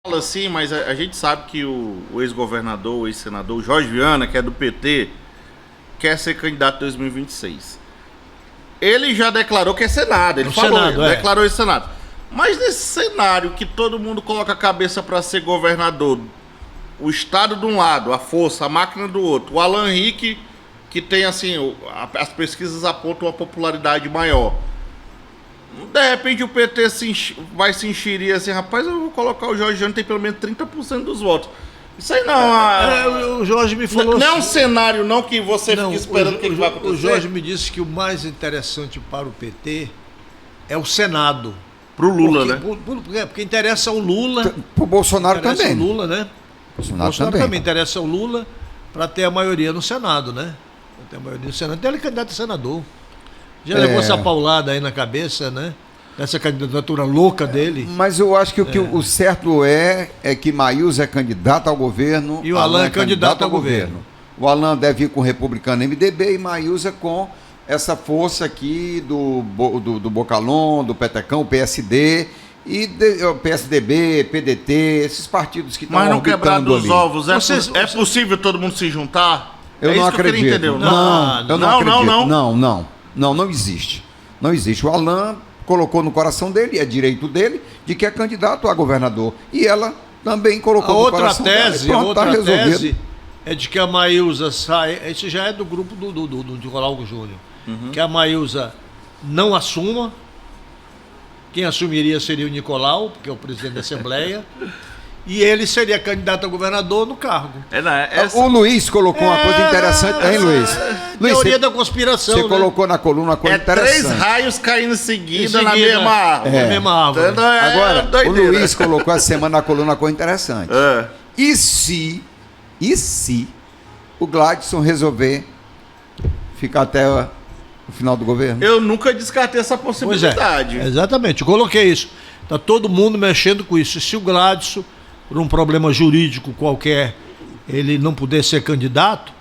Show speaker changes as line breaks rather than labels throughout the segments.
Fala assim, mas a gente sabe que o ex-governador, o ex-senador, o Jorge Viana, que é do PT, quer ser candidato em 2026. Ele já declarou que é Senado, ele falou,
Senado,
declarou esse Senado. Mas nesse cenário que todo mundo coloca a cabeça para ser governador, o Estado de um lado, a força, a máquina do outro, o Alan Henrique, que tem assim, as pesquisas apontam uma popularidade maior. De repente o PT vai se enxerir assim, rapaz, eu vou colocar o Jorge Viana, tem pelo menos 30% dos votos. Isso aí não...
O Jorge me falou
não é um
assim,
cenário não que você fica esperando o que vai acontecer.
O Jorge me disse que o mais interessante para o PT é o Senado.
Pro Lula,
né? Porque interessa ao Lula.
Pro Bolsonaro
interessa
também.
Ao Lula, né?
Bolsonaro também
interessa ao Lula para ter a maioria no Senado, né? Pra ter a maioria no Senado. Então ele é candidato a senador. Já levou essa paulada aí na cabeça, né? Essa candidatura louca dele.
Mas eu acho que o certo é que Mayuza é candidato ao governo.
E o Alan é candidato ao governo.
O Alan deve ir com o republicano MDB e Mayuza com essa força aqui do Bocalon, do Petecão, PSD e o PSDB, PDT, esses partidos que estão
orbitando ali. Mas não quebrar dos ovos, é
Vocês...
possível todo mundo se juntar?
Eu não acredito.
Eu
não existe. Não existe. O Alan colocou no coração dele, é direito dele, de que é candidato a governador. E ela também colocou no coração dele.
A outra tese é de que a Mayuza sai... Esse já é do grupo do Nicolau Júnior. Que a Mayuza não assuma. Quem assumiria seria o Nicolau, porque é o presidente da Assembleia. E ele seria candidato a governador no cargo.
O Luiz colocou uma coisa interessante, hein, Luiz?
Teoria da conspiração.
Você colocou na coluna uma coisa interessante.
3 raios caindo em seguida na mesma árvore.
Na mesma árvore.
Agora, o Luiz colocou essa semana na coluna uma coisa interessante. E se o Gladson resolver ficar até o final do governo?
Eu nunca descartei essa possibilidade.
Pois é, exatamente, eu coloquei isso. Está todo mundo mexendo com isso. E se o Gladson, por um problema jurídico qualquer, ele não puder ser candidato...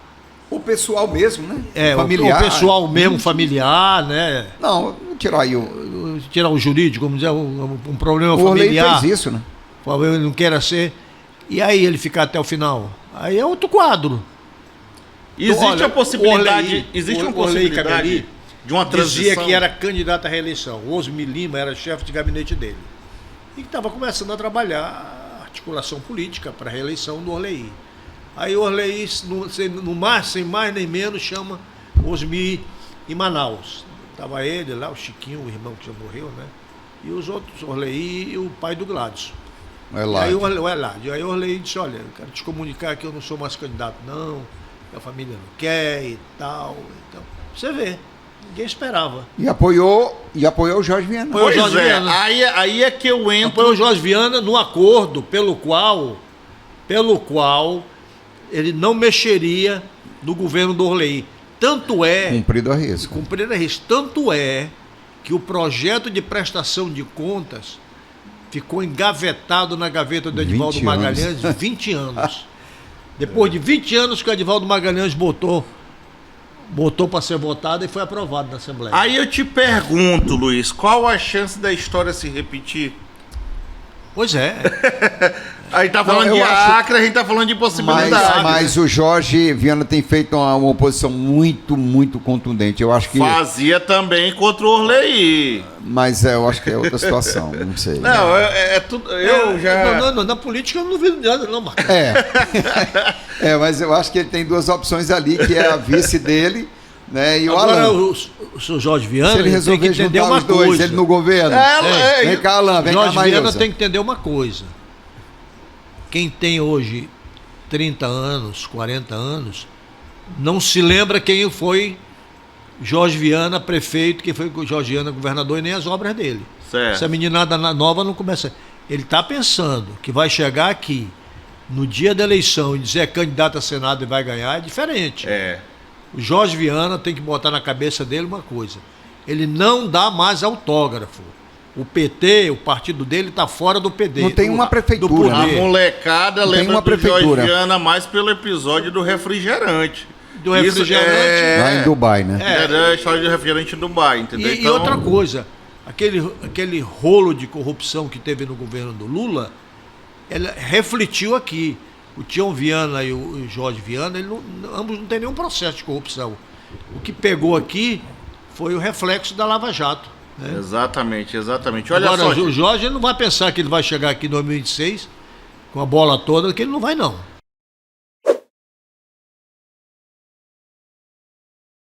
O pessoal mesmo, né?
Familiar. O pessoal mesmo, familiar, né?
Não, tirar aí
tirar o jurídico, vamos dizer, um problema
familiar.
O Orley
fez isso, né?
Ele não queira ser... E aí ele ficar até o final? Aí é outro quadro.
Existe a possibilidade... Existe uma possibilidade de uma transição...
Dizia que era candidato à reeleição. O Osmi Lima era chefe de gabinete dele. E estava começando a trabalhar a articulação política para a reeleição do Orley. Aí o Orley, sem mais nem menos, chama Osmi em Manaus. Estava ele lá, o Chiquinho, o irmão que já morreu, né? E os outros, Orley e o pai do Gladson. Aí o Orley disse, olha, eu quero te comunicar que eu não sou mais candidato, não. A família não quer e tal. Então, você vê. Ninguém esperava.
E apoiou o Jorge Viana.
Aí é que eu entro...
Apoiou o Jorge Viana no acordo pelo qual ele não mexeria no governo do Orley. Tanto é...
Cumprido a risco.
Tanto é que o projeto de prestação de contas ficou engavetado na gaveta do Edivaldo Magalhães 20 anos. Depois de 20 anos que o Edivaldo Magalhães botou para ser votado e foi aprovado na Assembleia.
Aí eu te pergunto, Luiz, qual a chance da história se repetir?
Pois é.
Aí tá falando de Acre, a gente tá falando de possibilidade.
Mas o Jorge Viana tem feito uma oposição muito, muito contundente. Eu acho que...
Fazia também contra o Orley.
Mas eu acho que é outra situação, não sei.
Não, é tudo...
Na política eu não duvido nada, não, Marcos.
Mas eu acho que ele tem 2 opções ali, que é a vice dele, né, e o
Agora,
Alan.
o senhor Jorge Viana,
se ele resolver
tem que entender uma
os dois,
coisa.
ele no governo. Vem cá, Alan, vem cá, Mayuza.
Jorge Viana tem que entender uma coisa. Quem tem hoje 30 anos, 40 anos, não se lembra quem foi Jorge Viana prefeito, quem foi Jorge Viana governador e nem as obras dele.
Certo.
Essa meninada nova não começa. Ele está pensando que vai chegar aqui no dia da eleição e dizer é candidato a Senado e vai ganhar, é diferente. O Jorge Viana tem que botar na cabeça dele uma coisa. Ele não dá mais autógrafo. O PT, o partido dele, está fora do PD.
Não tem uma prefeitura.
A molecada lembra do Jorge Viana mais pelo episódio do refrigerante.
Lá em Dubai, né?
Era a história do refrigerante em Dubai, entendeu?
E outra coisa, aquele rolo de corrupção que teve no governo do Lula ela refletiu aqui. O Tião Viana e o Jorge Viana, ambos não têm nenhum processo de corrupção. O que pegou aqui foi o reflexo da Lava Jato. Né?
Exatamente. Olha
agora,
só.
o Jorge ele não vai pensar que ele vai chegar aqui em 2026 com a bola toda, que ele não vai, não.